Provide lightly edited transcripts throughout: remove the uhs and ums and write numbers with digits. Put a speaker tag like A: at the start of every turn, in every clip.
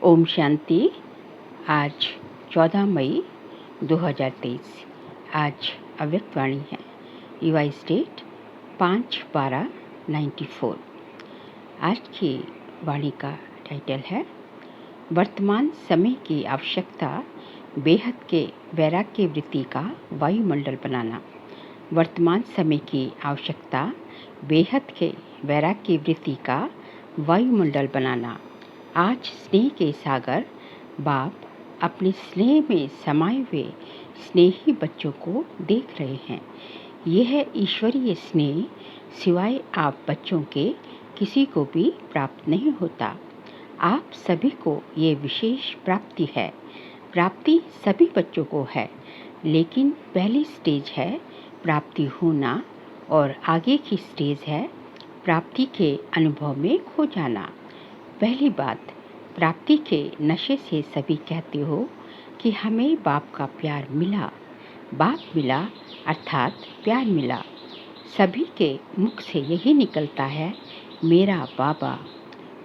A: ओम शांति। आज 14 मई 2023। आज अव्यक्त वाणी है। युवा स्टेट 5/12/94। आज की वाणी का टाइटल है वर्तमान समय की आवश्यकता बेहद के वैराग्य वृत्ति का वायुमंडल बनाना। वर्तमान समय की आवश्यकता बेहद के वैराग्य वृत्ति का वायुमंडल बनाना। आज स्नेह के सागर बाप अपने स्नेह में समाये हुए स्नेही बच्चों को देख रहे हैं। यह ईश्वरीय स्नेह सिवाय आप बच्चों के किसी को भी प्राप्त नहीं होता। आप सभी को ये विशेष प्राप्ति है। प्राप्ति सभी बच्चों को है, लेकिन पहली स्टेज है प्राप्ति होना और आगे की स्टेज है प्राप्ति के अनुभव में खो जाना। पहली बात, प्राप्ति के नशे से सभी कहते हो कि हमें बाप का प्यार मिला। बाप मिला अर्थात प्यार मिला। सभी के मुख से यही निकलता है, मेरा बाबा।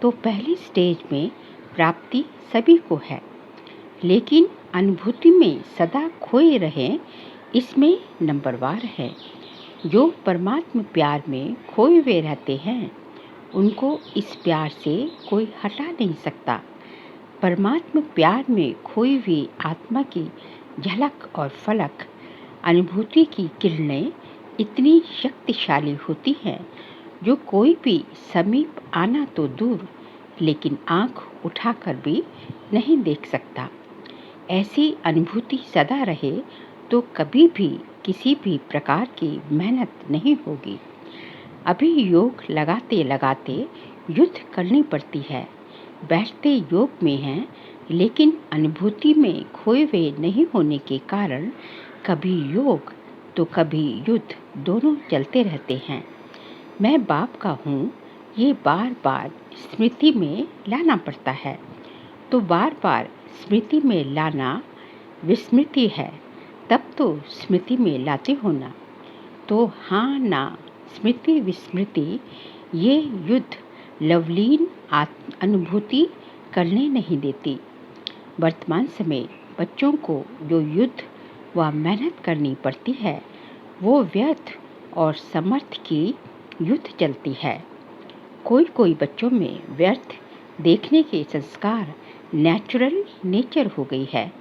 A: तो पहली स्टेज में प्राप्ति सभी को है, लेकिन अनुभूति में सदा खोए रहें, इसमें नंबरवार है। जो परमात्मा प्यार में खोए हुए रहते हैं, उनको इस प्यार से कोई हटा नहीं सकता। परमात्मा प्यार में खोई हुई आत्मा की झलक और फलक अनुभूति की किरणें इतनी शक्तिशाली होती हैं, जो कोई भी समीप आना तो दूर, लेकिन आंख उठाकर भी नहीं देख सकता। ऐसी अनुभूति सदा रहे तो कभी भी किसी भी प्रकार की मेहनत नहीं होगी। अभी योग लगाते लगाते युद्ध करनी पड़ती है। बैठते योग में हैं, लेकिन अनुभूति में खोए हुए नहीं होने के कारण कभी योग तो कभी युद्ध दोनों चलते रहते हैं। मैं बाप का हूँ, ये बार बार स्मृति में लाना पड़ता है। तो बार बार स्मृति में लाना विस्मृति है, तब तो स्मृति में लाते हो ना। तो हाँ ना स्मृति विस्मृति ये युद्ध लवलीन अनुभूति करने नहीं देती। वर्तमान समय बच्चों को जो युद्ध व मेहनत करनी पड़ती है, वो व्यर्थ और समर्थ की युद्ध चलती है। कोई कोई बच्चों में व्यर्थ देखने के संस्कार नेचुरल नेचर हो गई है।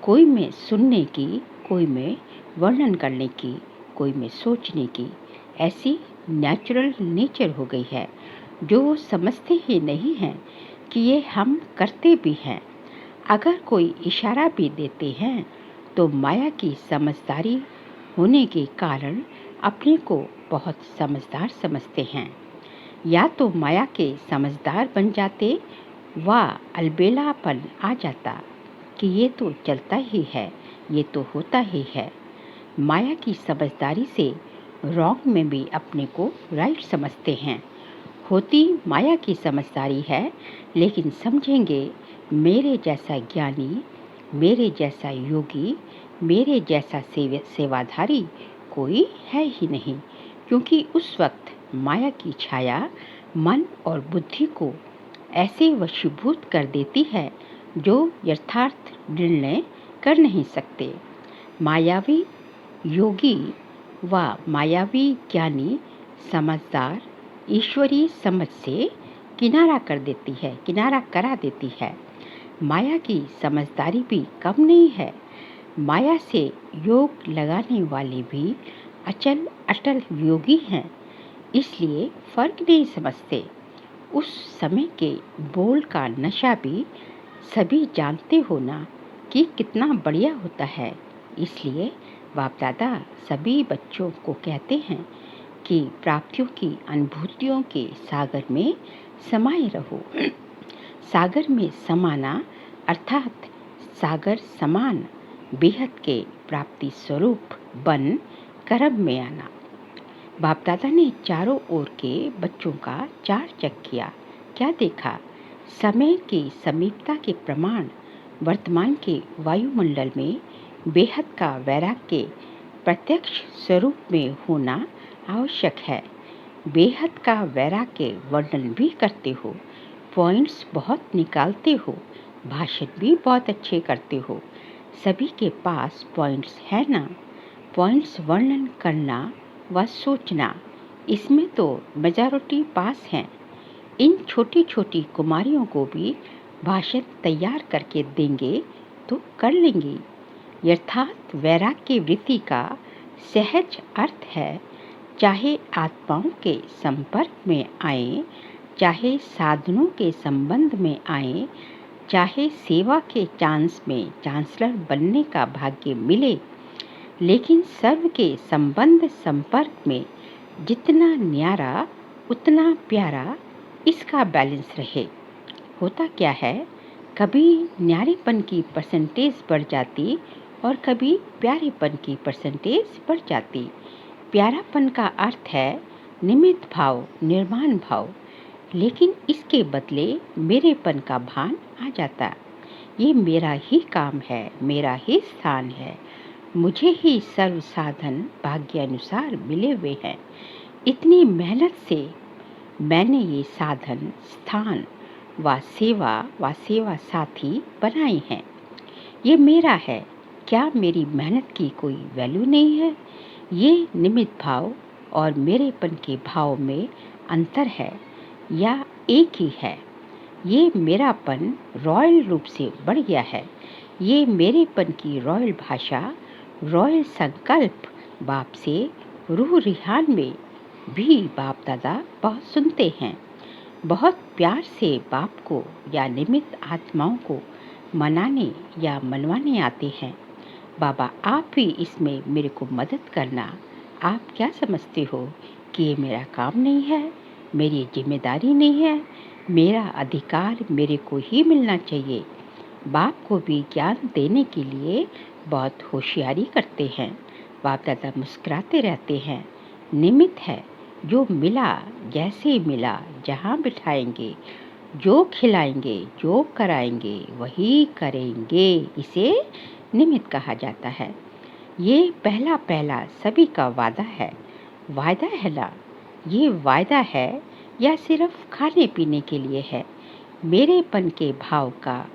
A: कोई में सुनने की, कोई में वर्णन करने की, कोई में सोचने की, ऐसी नेचुरल नेचर हो गई है, जो वो समझते ही नहीं हैं कि ये हम करते भी हैं। अगर कोई इशारा भी देते हैं तो माया की समझदारी होने के कारण अपने को बहुत समझदार समझते हैं। या तो माया के समझदार बन जाते व अलबेलापन आ जाता कि ये तो चलता ही है, ये तो होता ही है। माया की समझदारी से रॉन्ग में भी अपने को राइट समझते हैं। होती माया की समझदारी है, लेकिन समझेंगे मेरे जैसा ज्ञानी, मेरे जैसा योगी, मेरे जैसा सेवाधारी कोई है ही नहीं, क्योंकि उस वक्त माया की छाया मन और बुद्धि को ऐसे वशीभूत कर देती है, जो यथार्थ निर्णय कर नहीं सकते। मायावी योगी व मायावी ज्ञानी समझदार ईश्वरीय समझ से किनारा करा देती है। माया की समझदारी भी कम नहीं है। माया से योग लगाने वाले भी अचल अटल योगी हैं, इसलिए फर्क नहीं समझते। उस समय के बोल का नशा भी सभी जानते हो ना कि कितना बढ़िया होता है। इसलिए बाप दादा सभी बच्चों को कहते हैं कि प्राप्तियों की अनुभूतियों के सागर में समाये रहो। सागर में समाना अर्थात सागर समान बेहद के प्राप्ति स्वरूप बन कर्म में आना। बाप दादा ने चारों ओर के बच्चों का चार चेक किया। क्या देखा? समय की समीपता के प्रमाण वर्तमान के वायुमंडल में बेहद का वैराग्य प्रत्यक्ष स्वरूप में होना आवश्यक है। बेहद का वैराग्य वर्णन भी करते हो, पॉइंट्स बहुत निकालते हो, भाषण भी बहुत अच्छे करते हो। सभी के पास पॉइंट्स है ना। पॉइंट्स वर्णन करना व सोचना, इसमें तो मेजॉरिटी पास हैं। इन छोटी छोटी कुमारियों को भी भाषण तैयार करके देंगे तो कर लेंगी। यथार्थ वैराग्य वृत्ति का सहज अर्थ है, चाहे आत्माओं के संपर्क में आए, चाहे साधनों के संबंध में आए, चाहे सेवा के चांस में चांसलर बनने का भाग्य मिले, लेकिन सर्व के संबंध संपर्क में जितना न्यारा उतना प्यारा, इसका बैलेंस रहे। होता क्या है, कभी न्यारेपन की परसेंटेज बढ़ जाती और कभी प्यारेपन की परसेंटेज बढ़ जाती। प्यारापन का अर्थ है निमित्त भाव, निर्माण भाव, लेकिन इसके बदले मेरेपन का भान आ जाता। ये मेरा ही काम है, मेरा ही स्थान है, मुझे ही सर्व साधन भाग्यानुसार मिले हुए हैं। इतनी मेहनत से मैंने ये साधन, स्थान व सेवा साथी बनाए हैं। ये मेरा है, क्या मेरी मेहनत की कोई वैल्यू नहीं है? ये निमित्त भाव और मेरेपन के भाव में अंतर है या एक ही है? ये मेरापन रॉयल रूप से बढ़ गया है। ये मेरेपन की रॉयल भाषा, रॉयल संकल्प बाप से रूह रिहान में भी बाप दादा बहुत सुनते हैं। बहुत प्यार से बाप को या निमित्त आत्माओं को मनाने या मनवाने आते हैं। बाबा, आप ही इसमें मेरे को मदद करना। आप क्या समझते हो कि ये मेरा काम नहीं है, मेरी जिम्मेदारी नहीं है, मेरा अधिकार मेरे को ही मिलना चाहिए। बाप को भी ज्ञान देने के लिए बहुत होशियारी करते हैं। बाप दादा मुस्कुराते रहते हैं। निमित्त है, जो मिला, जैसे मिला, जहाँ बिठाएंगे, जो खिलाएंगे, जो कराएंगे, वही करेंगे, इसे निमित्त कहा जाता है। ये पहला पहला सभी का वादा है। वायदा है ना? ये वायदा है या सिर्फ खाने पीने के लिए है? मेरेपन के भाव का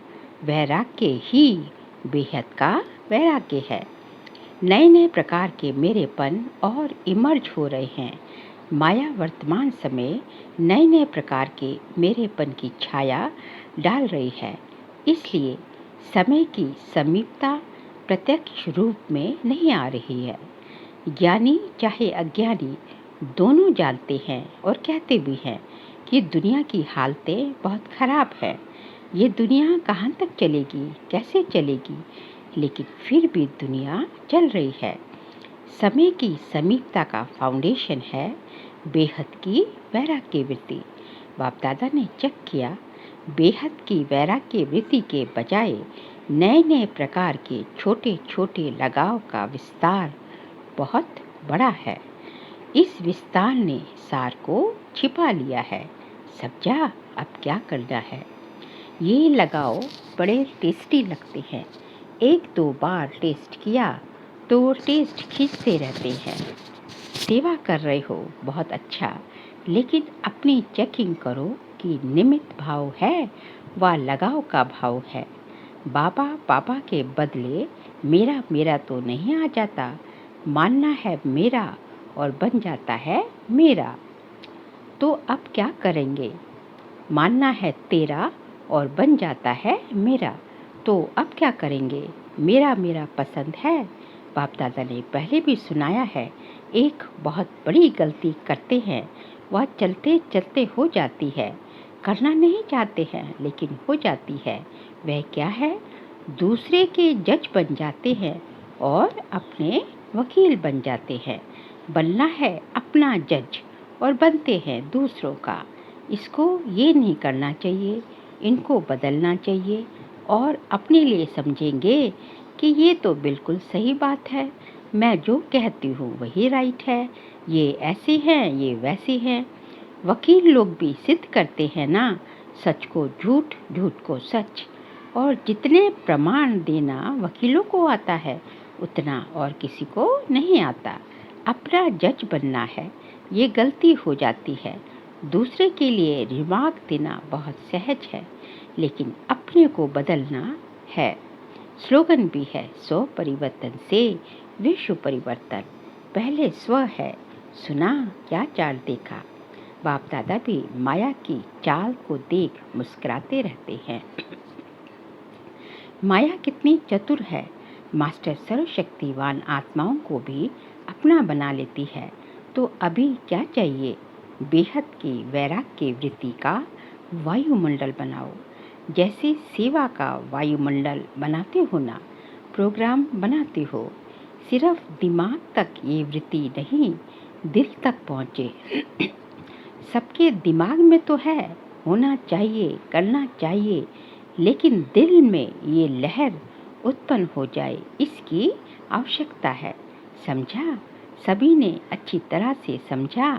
A: वैराग्य ही बेहद का वैराग्य है। नए नए प्रकार के मेरेपन और इमर्ज हो रहे हैं। माया वर्तमान समय नए नए प्रकार के मेरेपन की छाया डाल रही है। इसलिए समय की समीपता प्रत्यक्ष रूप में नहीं आ रही है। ज्ञानी चाहे अज्ञानी दोनों जानते हैं और कहते भी हैं कि दुनिया की हालतें बहुत खराब है। ये दुनिया कहाँ तक चलेगी, कैसे चलेगी, लेकिन फिर भी दुनिया चल रही है। समय की समीपता का फाउंडेशन है बेहद की वैराग्य वृत्ति। बाप दादा ने चेक किया, बेहद की वैराग्य वृत्ति के बजाय नए नए प्रकार के छोटे छोटे लगाव का विस्तार बहुत बड़ा है। इस विस्तार ने सार को छिपा लिया है। समझा अब क्या करना है? ये लगाव बड़े टेस्टी लगते हैं। एक दो बार टेस्ट किया तो टेस्ट खींचते रहते हैं। सेवा कर रहे हो, बहुत अच्छा, लेकिन अपनी चेकिंग करो कि निमित्त भाव है व लगाव का भाव है। बाबा बाबा के बदले मेरा मेरा तो नहीं आ जाता। मानना है मेरा और बन जाता है मेरा। तो अब क्या करेंगे? मानना है तेरा और बन जाता है मेरा। तो अब क्या करेंगे? मेरा मेरा पसंद है। बाप दादा ने पहले भी सुनाया है, एक बहुत बड़ी गलती करते हैं, वह चलते चलते हो जाती है। करना नहीं चाहते हैं लेकिन हो जाती है। वह क्या है? दूसरे के जज बन जाते हैं और अपने वकील बन जाते हैं। बनना है अपना जज और बनते हैं दूसरों का। इसको ये नहीं करना चाहिए, इनको बदलना चाहिए और अपने लिए समझेंगे कि ये तो बिल्कुल सही बात है, मैं जो कहती हूँ वही राइट है, ये ऐसे हैं, ये वैसे हैं। वकील लोग भी सिद्ध करते हैं ना, सच को झूठ, झूठ को सच। और जितने प्रमाण देना वकीलों को आता है उतना और किसी को नहीं आता। अपना जज बनना है, ये गलती हो जाती है। दूसरे के लिए रिमार्क देना बहुत सहज है, लेकिन अपने को बदलना है। स्लोगन भी है, स्व परिवर्तन से विश्व परिवर्तन। पहले स्व है, सुना क्या चाल देखा। बाप दादा भी माया की चाल को देख मुस्कुराते रहते हैं। माया कितनी चतुर है। मास्टर सर्वशक्तिवान आत्माओं को भी अपना बना लेती है। तो अभी क्या चाहिए? बेहद की वैराग्य वृत्ति का वायुमंडल बनाओ। जैसे सेवा का वायुमंडल बनाते हो ना, प्रोग्राम बनाते हो। सिर्फ दिमाग तक ये वृत्ति नहीं, दिल तक पहुँचे। सबके दिमाग में तो है, होना चाहिए, करना चाहिए, लेकिन दिल में ये लहर उत्पन्न हो जाए, इसकी आवश्यकता है। समझा? सभी ने अच्छी तरह से समझा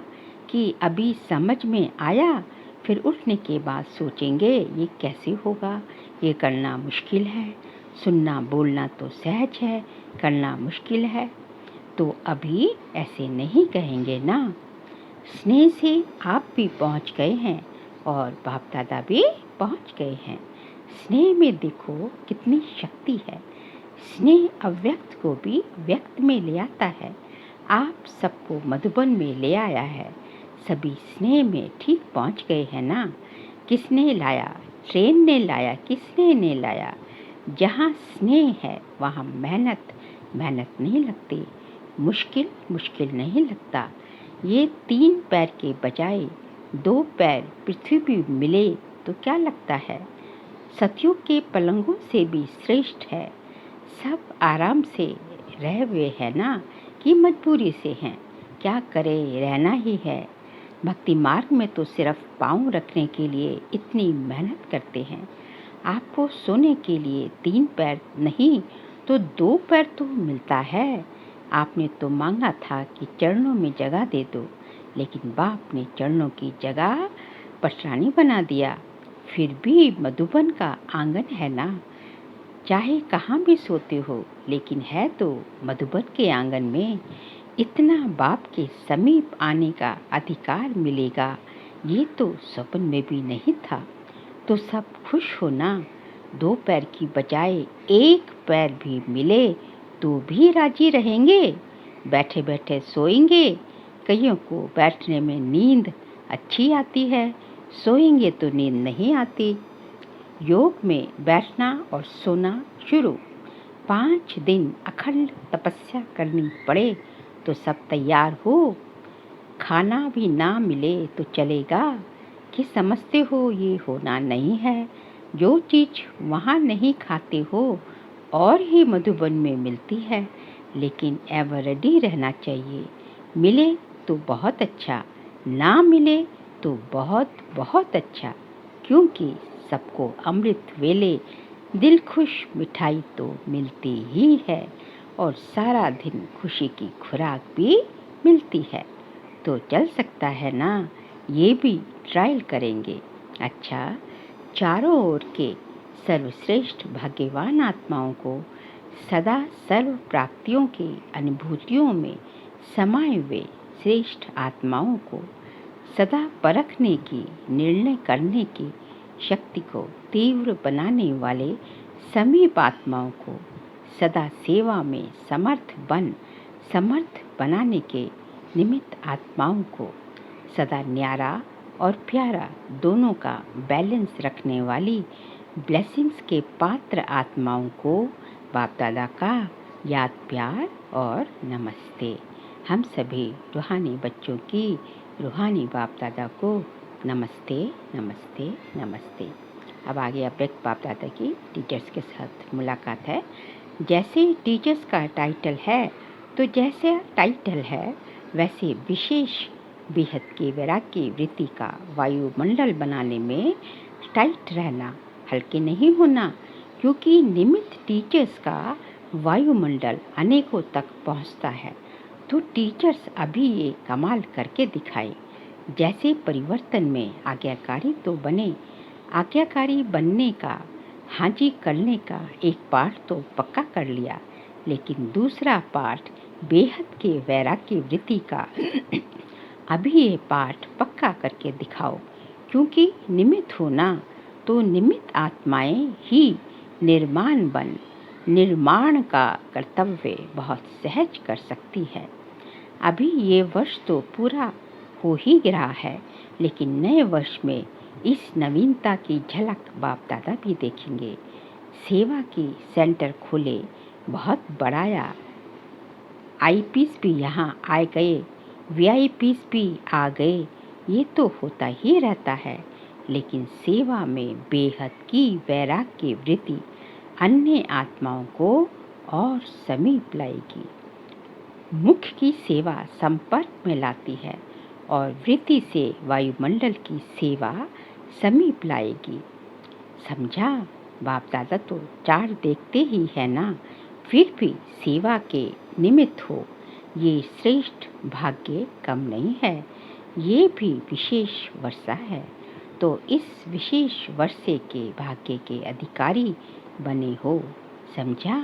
A: कि अभी समझ में आया, फिर उठने के बाद सोचेंगे ये कैसे होगा, ये करना मुश्किल है। सुनना बोलना तो सहज है, करना मुश्किल है। तो अभी ऐसे नहीं कहेंगे ना। स्नेह से आप भी पहुंच गए हैं और बाप दादा भी पहुंच गए हैं। स्नेह में देखो कितनी शक्ति है। स्नेह अव्यक्त को भी व्यक्त में ले आता है। आप सबको मधुबन में ले आया है। सभी स्नेह में ठीक पहुंच गए हैं ना। किसने लाया? ट्रेन ने लाया, किसने ने लाया? जहाँ स्नेह है वहाँ मेहनत नहीं लगती, मुश्किल नहीं लगता। ये 3 पैर के बजाय 2 पैर पृथ्वी भी मिले तो क्या लगता है? सतयुग के पलंगों से भी श्रेष्ठ है। सब आराम से रह हुए हैं ना, कि मजबूरी से हैं? क्या करे, रहना ही है। भक्ति मार्ग में तो सिर्फ पाँव रखने के लिए इतनी मेहनत करते हैं। आपको सोने के लिए 3 पैर नहीं तो 2 पैर तो मिलता है। आपने तो मांगा था कि चरणों में जगह दे दो, लेकिन बाप ने चरणों की जगह पटरानी बना दिया। फिर भी मधुबन का आंगन है ना। चाहे कहाँ भी सोते हो, लेकिन है तो मधुबन के आंगन में। इतना बाप के समीप आने का अधिकार मिलेगा, ये तो स्वप्न में भी नहीं था। तो सब खुश हो ना। 2 पैर की बजाय 1 पैर भी मिले तो भी राजी रहेंगे। बैठे बैठे सोएंगे। कईयों को बैठने में नींद अच्छी आती है, सोएंगे तो नींद नहीं आती। योग में बैठना और सोना शुरू। 5 दिन अखंड तपस्या करनी पड़े तो सब तैयार हो। खाना भी ना मिले तो चलेगा, कि समझते हो ये होना नहीं है। जो चीज़ वहाँ नहीं खाते हो और ही मधुबन में मिलती है, लेकिन एवर रेडी रहना चाहिए। मिले तो बहुत अच्छा, ना मिले तो बहुत बहुत अच्छा, क्योंकि सबको अमृत वेले दिल खुश मिठाई तो मिलती ही है और सारा दिन खुशी की खुराक भी मिलती है। तो चल सकता है ना, ये भी ट्रायल करेंगे। अच्छा, चारों ओर के सर्वश्रेष्ठ भाग्यवान आत्माओं को सदा सर्व प्राप्तियों की अनुभूतियों में समाये हुए श्रेष्ठ आत्माओं को सदा परखने की, निर्णय करने की शक्ति को तीव्र बनाने वाले समीप आत्माओं को सदा सेवा में समर्थ बनाने के निमित्त आत्माओं को सदा न्यारा और प्यारा दोनों का बैलेंस रखने वाली ब्लेसिंग्स के पात्र आत्माओं को बाप दादा का याद प्यार और नमस्ते। हम सभी रूहानी बच्चों की रूहानी बाप दादा को नमस्ते नमस्ते नमस्ते। अब आगे अव्यक्त बाप दादा की टीचर्स के साथ मुलाकात है। जैसे टीचर्स का टाइटल है, तो जैसे टाइटल है वैसे विशेष बेहद के वैराग्य वृत्ति का वायुमंडल बनाने में टाइट रहना, हल्के नहीं होना, क्योंकि निमित्त टीचर्स का वायुमंडल अनेकों तक पहुंचता है। तो टीचर्स अभी ये कमाल करके दिखाए। जैसे परिवर्तन में आज्ञाकारी तो बने, आज्ञाकारी बनने का, हाजी करने का एक पाठ तो पक्का कर लिया, लेकिन दूसरा पाठ बेहद के वैराग्य वृत्ति का अभी ये पाठ पक्का करके दिखाओ, क्योंकि निमित्त हो ना, तो निमित्त आत्माएं ही निर्माण का कर्तव्य बहुत सहज कर सकती है। अभी ये वर्ष तो पूरा हो ही रहा है, लेकिन नए वर्ष में इस नवीनता की झलक बाप दादा भी देखेंगे। सेवा की सेंटर खोले, बहुत बढ़ाया, आईपीस भी यहाँ आ गए, वीआईपीस भी आ गए, ये तो होता ही रहता है। लेकिन सेवा में बेहद की वैराग्य वृत्ति अन्य आत्माओं को और समीप लाएगी। मुख की सेवा संपर्क में लाती है और वृत्ति से वायुमंडल की सेवा समीप लाएगी। समझा? बाप दादा तो 4 देखते ही है ना, फिर भी सेवा के निमित्त हो, ये श्रेष्ठ भाग्य कम नहीं है। ये भी विशेष वर्षा है, तो इस विशेष वर्षे के भाग्य के अधिकारी बने हो। समझा?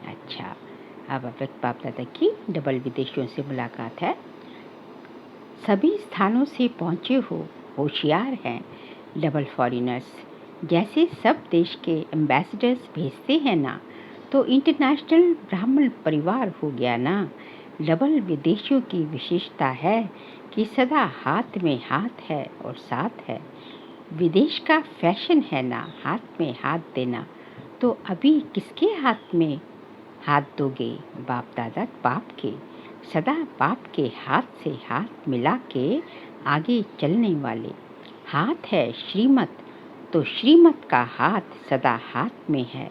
A: अच्छा, अब अव्यक्त बाप दादा की डबल विदेशियों से मुलाकात है। सभी स्थानों से पहुँचे हो, होशियार हैं डबल फॉरेनर्स। जैसे सब देश के एम्बेसडर्स भेजते हैं ना, तो इंटरनेशनल ब्राह्मण परिवार हो गया ना। डबल विदेशियों की विशेषता है कि सदा हाथ में हाथ है और साथ है। विदेश का फैशन है ना हाथ में हाथ देना, तो अभी किसके हाथ में हाथ दोगे? बाप दादा बाप के, सदा बाप के हाथ से हाथ मिला के आगे चलने वाले। हाथ है श्रीमत, तो श्रीमत का हाथ सदा हाथ में है।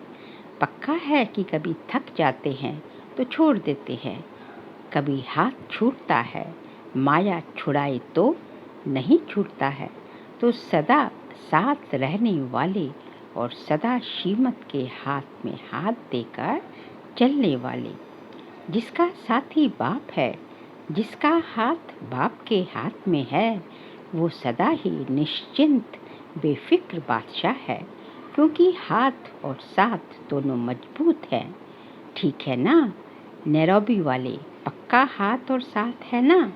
A: पक्का है कि कभी थक जाते हैं तो छोड़ देते हैं, कभी हाथ छूटता है, माया छुड़ाए तो नहीं छूटता है। तो सदा साथ रहने वाले और सदा श्रीमत के हाथ में हाथ देकर चलने वाले, जिसका साथी बाप है, जिसका हाथ बाप के हाथ में है, वो सदा ही निश्चिंत बेफिक्र बादशाह है, क्योंकि हाथ और साथ दोनों मजबूत हैं। ठीक है ना? नैरोबी वाले, पक्का हाथ और साथ है ना?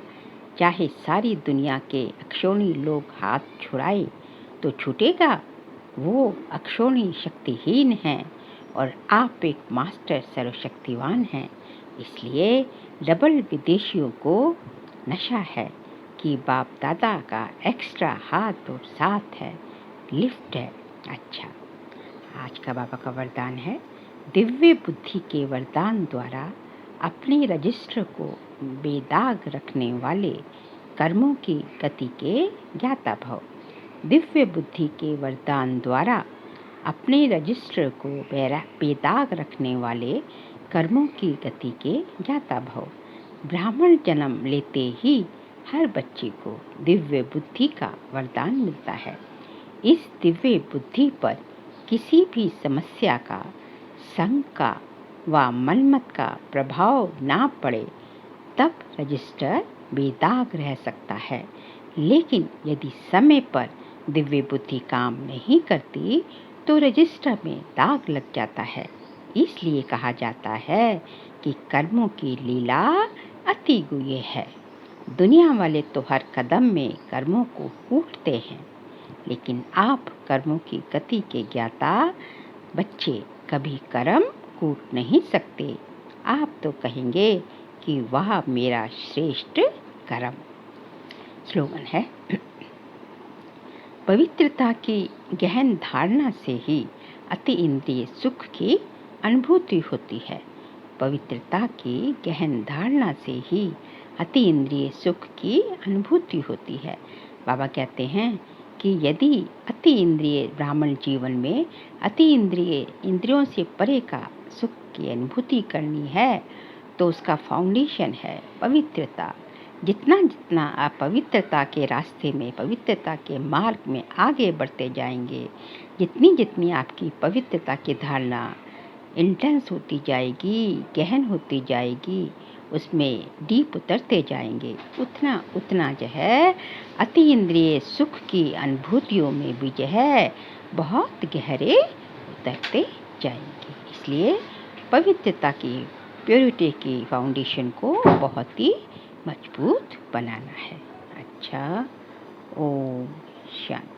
A: चाहे सारी दुनिया के अक्षोणी लोग हाथ छुड़ाए तो छूटेगा? वो अक्षोणी शक्तिहीन हैं और आप एक मास्टर सर्वशक्तिवान हैं। इसलिए डबल विदेशियों को नशा है कि बाप दादा का एक्स्ट्रा हाथ और साथ है, लिफ्ट है। अच्छा, आज का बाबा का वरदान है, दिव्य बुद्धि के वरदान द्वारा अपने रजिस्टर को बेदाग रखने वाले कर्मों की गति के ज्ञाता भव। दिव्य बुद्धि के वरदान द्वारा अपने रजिस्टर को बेदाग रखने वाले कर्मों की गति के ज्ञाता भव। ब्राह्मण जन्म लेते ही हर बच्चे को दिव्य बुद्धि का वरदान मिलता है। इस दिव्य बुद्धि पर किसी भी समस्या का, शंका व मनमत का प्रभाव ना पड़े, तब रजिस्टर बेदाग रह सकता है। लेकिन यदि समय पर दिव्य बुद्धि काम नहीं करती तो रजिस्टर में दाग लग जाता है। इसलिए कहा जाता है कि कर्मों की लीला अति गुह्य है। दुनिया वाले तो हर कदम में कर्मों को कूटते हैं, लेकिन आप कर्मों की गति के ज्ञाता बच्चे कभी कर्म कूट नहीं सकते। आप तो कहेंगे कि वह मेरा श्रेष्ठ कर्म। स्लोगन है, पवित्रता की गहन धारणा से ही अति इंद्रिय सुख की अनुभूति होती है। पवित्रता की गहन धारणा से ही अति इंद्रिय सुख की अनुभूति होती है। बाबा कहते हैं कि यदि अति इंद्रिय ब्राह्मण जीवन में अति इंद्रियों से परे का सुख की अनुभूति करनी है, तो उसका फाउंडेशन है पवित्रता। जितना जितना आप पवित्रता के रास्ते में, पवित्रता के मार्ग में आगे बढ़ते जाएंगे, जितनी जितनी आपकी पवित्रता की धारणा इंटेंस होती जाएगी, गहन होती जाएगी, उसमें डीप उतरते जाएंगे, उतना उतना जो है अति इंद्रिय सुख की अनुभूतियों में भी जो है बहुत गहरे उतरते जाएंगे। इसलिए पवित्रता की, प्योरिटी की फाउंडेशन को बहुत ही मजबूत बनाना है। अच्छा। ओम शांति।